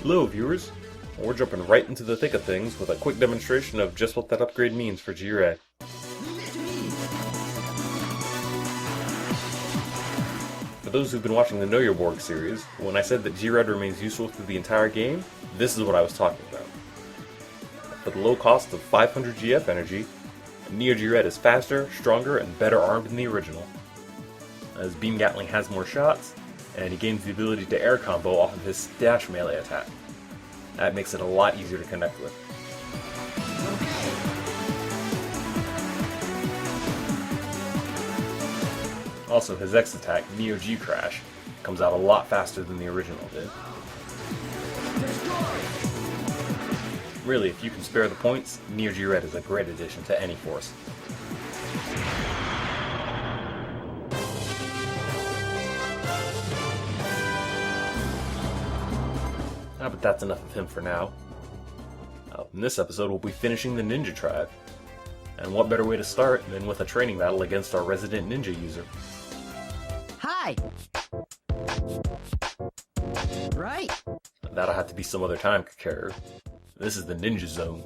Hello viewers, we're jumping right into the thick of things with a quick demonstration of just what that upgrade means for G-Red. For those who've been watching the Know Your Borg series, when I said that G-Red remains useful through the entire game, this is what I was talking about. For the low cost of 500 GF energy, Neo G-Red is faster, stronger, and better armed than the original. As Beam Gatling has more shots, and he gains the ability to air combo off of his dash melee attack. That makes it a lot easier to connect with. Also, his X attack, Neo G Crash, comes out a lot faster than the original did. Really, if you can spare the points, Neo G Red is a great addition to any force. But that's enough of him for now. In this episode, we'll be finishing the Ninja Tribe. And what better way to start than with a training battle against our resident ninja user. Hi! Right! That'll have to be some other time, Katara. This is the Ninja Zone.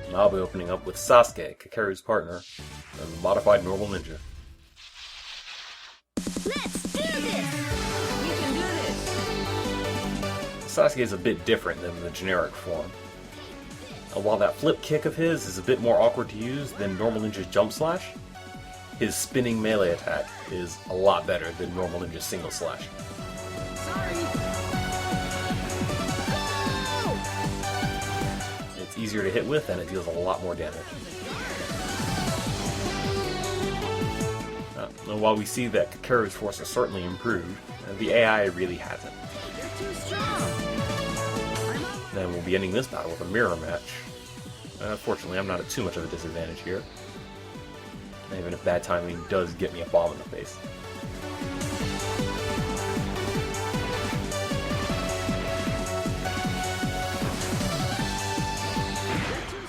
And I'll be opening up with Sasuke, Kakara's partner, and the modified normal ninja. Let's do this! We can do this! Sasuke is a bit different than the generic form. While that flip kick of his is a bit more awkward to use than normal ninja's jump slash, his spinning melee attack is a lot better than normal ninja's single slash. Sorry! Go! It's easier to hit with and it deals a lot more damage. While we see that Kakara's force has certainly improved, the AI really hasn't. You're too strong! Then we'll be ending this battle with a mirror match. Fortunately, I'm not at too much of a disadvantage here, even if bad timing does get me a bomb in the face.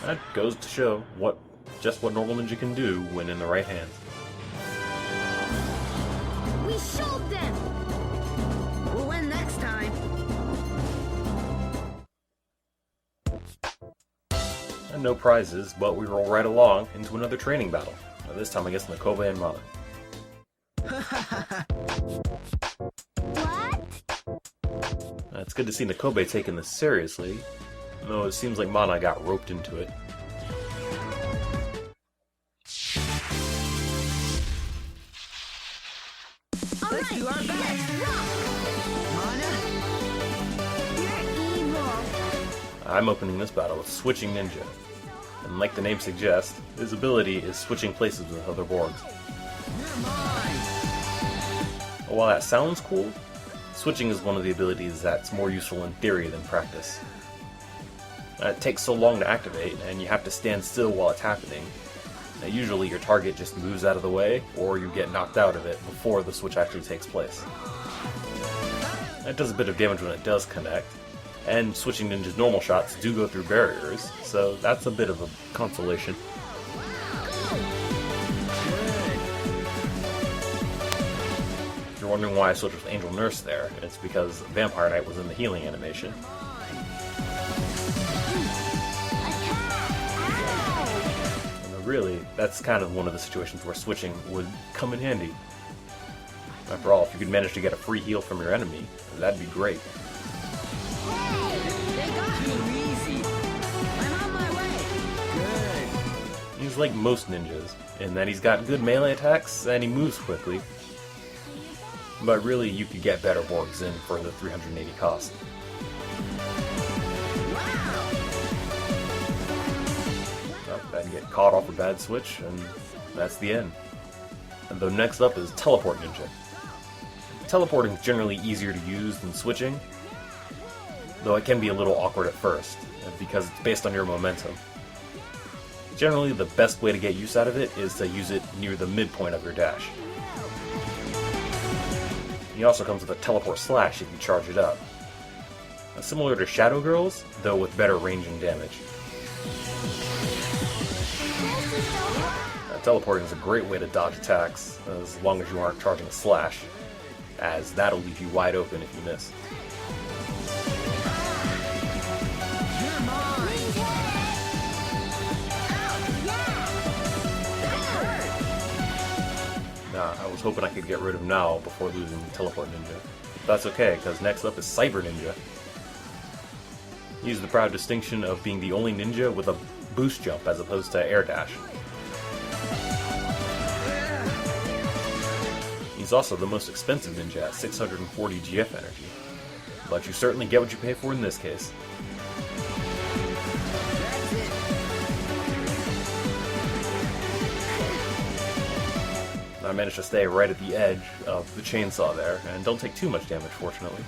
That goes to show just what normal ninja can do when in the right hands. We showed them! We'll win next time! And no prizes, but we roll right along into another training battle. This time against Nakobe and Mana. What? It's good to see Nakobe taking this seriously, though it seems like Mana got roped into it. Let's do our best! Mana? You're evil! I'm opening this battle with Switching Ninja, and like the name suggests, his ability is switching places with other Borgs. You're mine! While that sounds cool, switching is one of the abilities that's more useful in theory than practice. It takes so long to activate, and you have to stand still while it's happening. Now, usually your target just moves out of the way, or you get knocked out of it before the switch actually takes place. It does a bit of damage when it does connect, and Switching Ninja's normal shots do go through barriers, so that's a bit of a consolation. If you're wondering why I switched with Angel Nurse there, it's because Vampire Knight was in the healing animation. And really, that's kind of one of the situations where switching would come in handy. After all, if you could manage to get a free heal from your enemy, that'd be great. They got me easy! I'm on my way! Good! He's like most ninjas, in that he's got good melee attacks and he moves quickly. But really, you could get better Borgs in for the 380 cost. Then get caught off a bad switch, and that's the end. And though next up is Teleport Ninja. Teleporting is generally easier to use than switching, though it can be a little awkward at first, because it's based on your momentum. Generally, the best way to get use out of it is to use it near the midpoint of your dash. He also comes with a Teleport Slash if you charge it up. Similar to Shadow Girls, though with better range and damage. Teleporting is a great way to dodge attacks, as long as you aren't charging a slash. as that'll leave you wide open if you miss. You're mine. Nah, I was hoping I could get rid of now before losing the Teleport Ninja. But that's okay, because next up is Cyber Ninja. He has the proud distinction of being the only ninja with a boost jump as opposed to air dash. He's also the most expensive ninja at 640 GF energy. But you certainly get what you pay for in this case. I managed to stay right at the edge of the chainsaw there, and don't take too much damage, fortunately.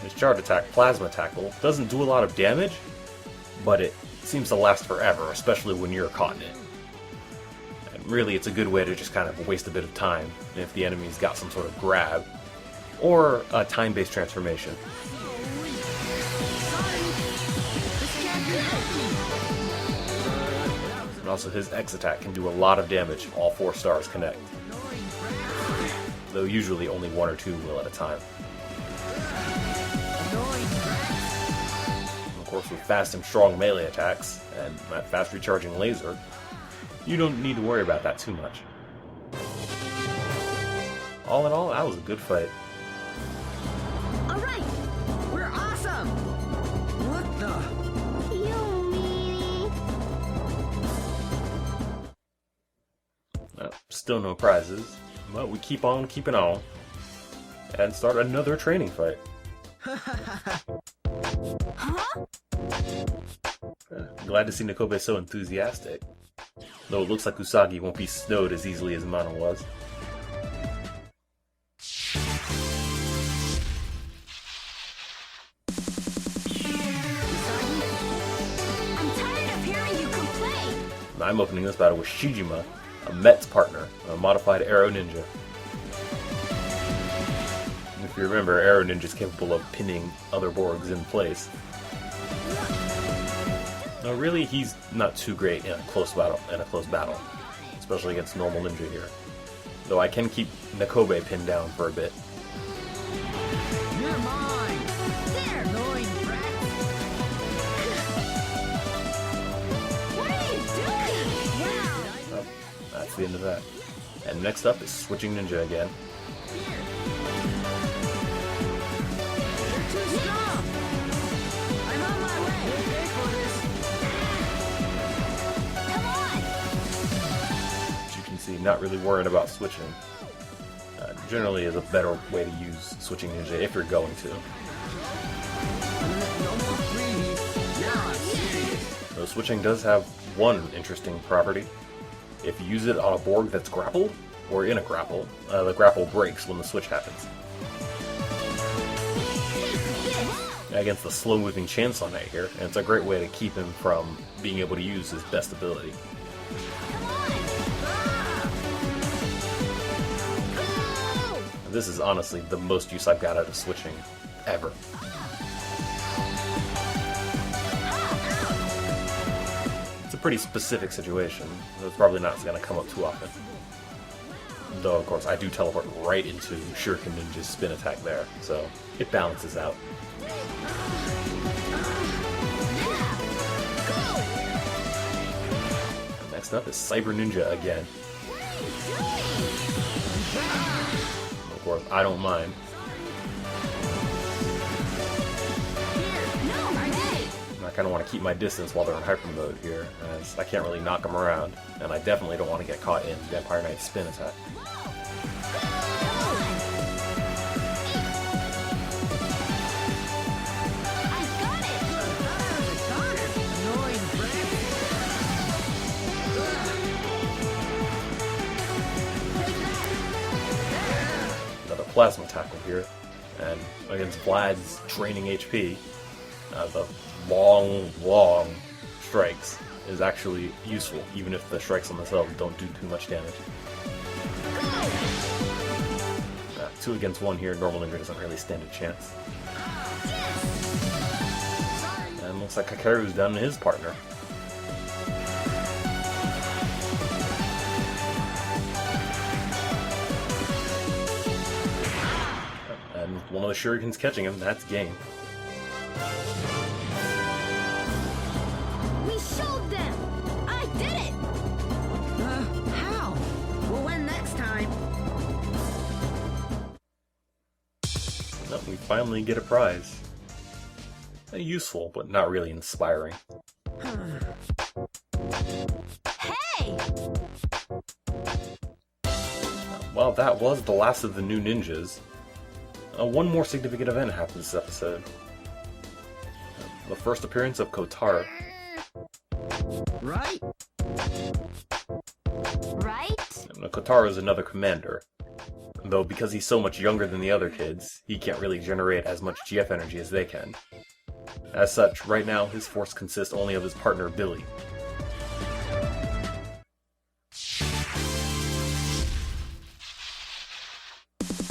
His charge attack, Plasma Tackle, doesn't do a lot of damage, but it seems to last forever, especially when you're caught in it. And really, it's a good way to just kind of waste a bit of time if the enemy's got some sort of grab, or a time-based transformation. And also his X attack can do a lot of damage if all 4 stars connect. Though usually only 1 or 2 will at a time. Of course, with fast and strong melee attacks, and that fast recharging laser, you don't need to worry about that too much. All in all, that was a good fight. Alright! We're awesome! What the? Still no prizes, but we keep on keeping on, and start another training fight. Glad to see Nakobe so enthusiastic, though it looks like Usagi won't be snowed as easily as Mana was. I'm tired of hearing you complain. I'm opening this battle with Shijima, a Met's partner, a modified Arrow Ninja. If you remember, Arrow Ninja is capable of pinning other Borgs in place. Now, really, he's not too great in a close battle, especially against normal ninja here. Though I can keep Nakobe pinned down for a bit. You're mine! There, annoying brat! What are you doing? Wow. Oh, that's the end of that. And next up is Switching Ninja again. You're too strong! I'm on my way! We'll pay for this! Come on. As you can see, not really worrying about switching. Generally is a better way to use Switching Ninja if you're going to. No more freebies! Now I'm serious! Though switching does have one interesting property. If you use it on a Borg that's grappled, or in a grapple, the grapple breaks when the switch happens. Against the slow-moving Chainsaw Knight here, and it's a great way to keep him from being able to use his best ability. This is honestly the most use I've got out of switching ever. It's a pretty specific situation, so it's probably not going to come up too often. Though, of course, I do teleport right into Shuriken Ninja's spin attack there, so it balances out. Next up is Cyber Ninja again. Of course, I don't mind. I kind of want to keep my distance while they're in hyper mode here, as I can't really knock them around, and I definitely don't want to get caught in Vampire Knight's spin attack. Plasma Tackle here, and against Vlad's draining HP, the long strikes is actually useful, even if the strikes on themselves don't do too much damage. 2 against 1 here, normal ninja doesn't really stand a chance. And looks like Kakeru's down to his partner. one of the shurikens catching him, that's game. We showed them! I did it! How? We'll win next time. Well, we finally get a prize. Useful, but not really inspiring. Hey! Well, that was the last of the new ninjas. One more significant event happened this episode. The first appearance of Katara. Right? Right? Katara is another commander. Though because he's so much younger than the other kids, he can't really generate as much GF energy as they can. As such, right now his force consists only of his partner Billy.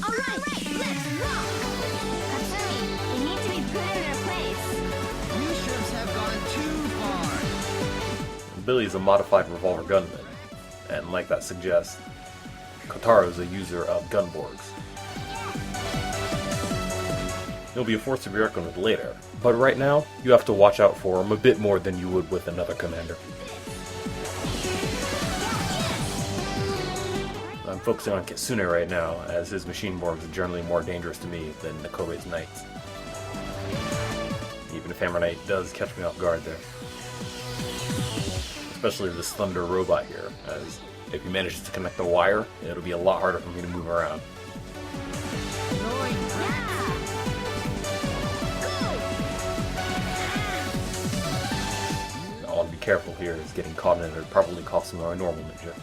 Alright, let's rock! Katsumi, they need to be put in their place. You ships have gone too far. Billy's a modified revolver gunman, and like that suggests, Katara is a user of gunborgs. He'll be a force to be reckoned with later, but right now, you have to watch out for him a bit more than you would with another commander. I'm focusing on Kitsune right now, as his machine borgs are generally more dangerous to me than Nakobe's knights. Even if Hammer Knight does catch me off guard there. Especially this Thunder robot here, as if he manages to connect the wire, it'll be a lot harder for me to move around. All to be careful here is getting caught in it would probably cost him a normal ninja.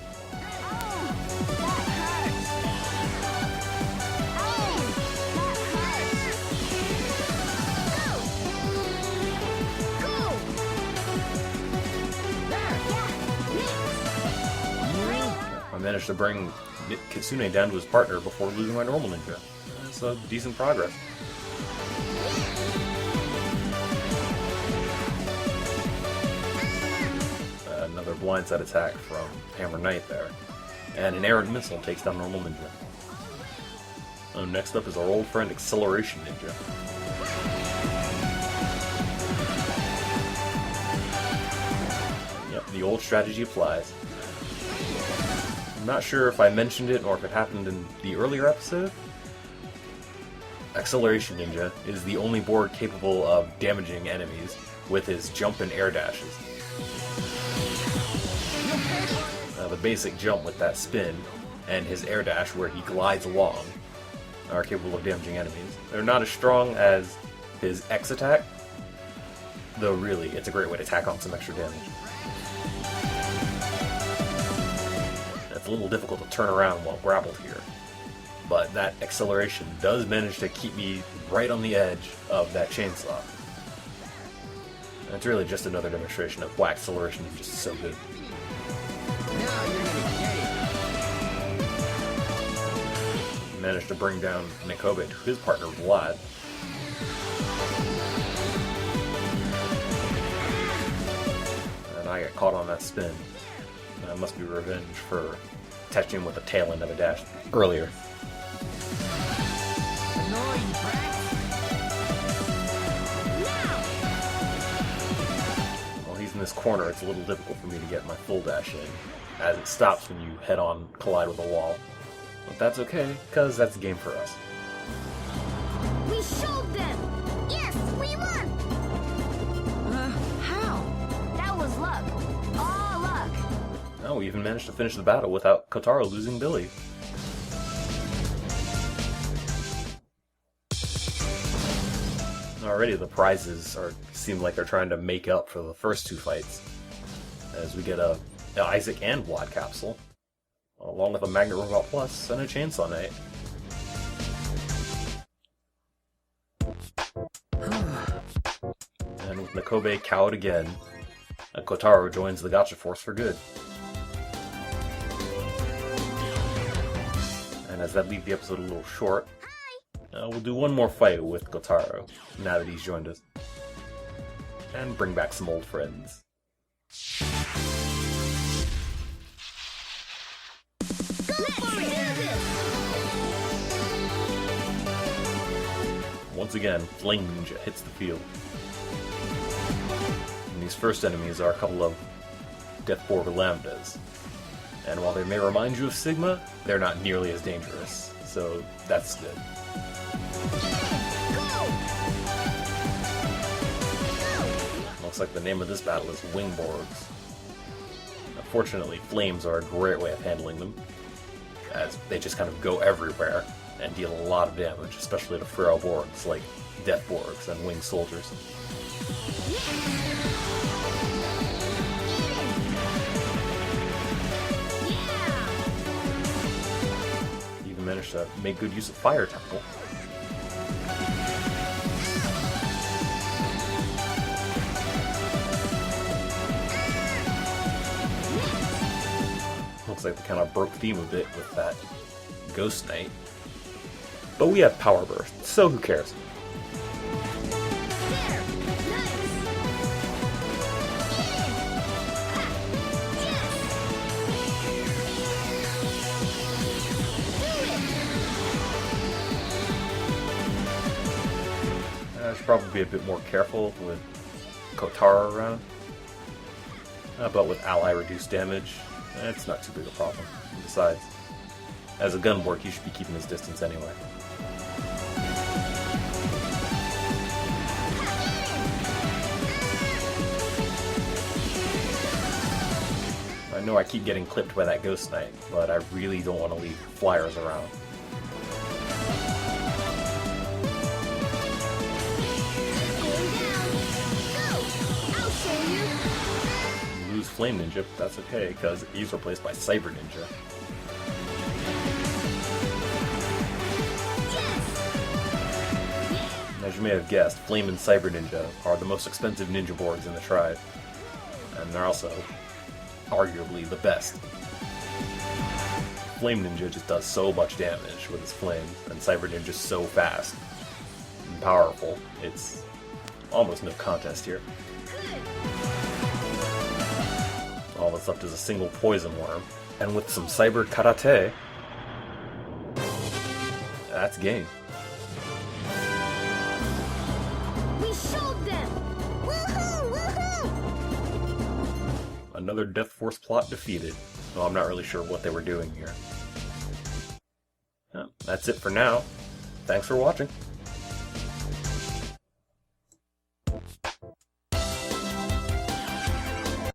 I managed to bring Kitsune down to his partner before losing my normal ninja. That's decent progress. Another blindside attack from Hammer Knight there. And an errant missile takes down normal ninja. Next up is our old friend Acceleration Ninja. Yep, the old strategy applies. I'm not sure if I mentioned it or if it happened in the earlier episode. Acceleration Ninja is the only board capable of damaging enemies with his jump and air dashes. The basic jump with that spin and his air dash where he glides along are capable of damaging enemies. They're not as strong as his X attack, though really it's a great way to tack on some extra damage. It's a little difficult to turn around while grappled here, but that acceleration does manage to keep me right on the edge of that chainsaw. And it's really just another demonstration of why acceleration is just so good. Now you're gonna get it. Managed to bring down Nakobe to his partner Vlad. And I got caught on that spin. That must be revenge for touching him with the tail end of a dash earlier. Annoying brat. While he's in this corner, it's a little difficult for me to get my full dash in, as it stops when you head-on collide with a wall. But that's okay, because that's the game for us. We showed them! Yes, we won! How? That was luck. All luck. Oh, we even managed to finish the battle without Katara losing Billy. Already the prizes seem like they're trying to make up for the first two fights, as we get a Isaac and Vlad capsule, along with a Magnet Robot Plus and a Chainsaw Knight. And with Nakobe cowed again, Kotaro joins the Gotcha Force for good. And as that leaves the episode a little short, we'll do one more fight with Kotaro, now that he's joined us. And bring back some old friends. once again, Flame Ninja hits the field. And these first enemies are a couple of Death Borg Lambdas. And while they may remind you of Sigma, they're not nearly as dangerous, so that's good. Looks like the name of this battle is Wingborgs. Unfortunately, flames are a great way of handling them, as they just kind of go everywhere and deal a lot of damage, especially to frail Borgs like Death Borgs and Winged Soldiers. You even managed to make good use of Fire Temple. Looks like they kind of broke theme a bit with that Ghost Knight. But we have Power Burst, so who cares? I should probably be a bit more careful with Katara around. But with ally reduced damage, it's not too big a problem. And besides, as a Gunborg, he should be keeping his distance anyway. I know I keep getting clipped by that Ghost Knight, but I really don't want to leave flyers around. You lose Flame Ninja, but that's okay, because he's replaced by Cyber Ninja. As you may have guessed, Flame and Cyber Ninja are the most expensive ninja boards in the tribe, and they're also arguably the best. Flame Ninja just does so much damage with his flames, and Cyber Ninja's so fast and powerful, it's almost no contest here. All that's left is a single Poison Worm, and with some Cyber Karate, that's game. Another Death Force plot defeated. Well, I'm not really sure what they were doing here. That's it for now. Thanks for watching.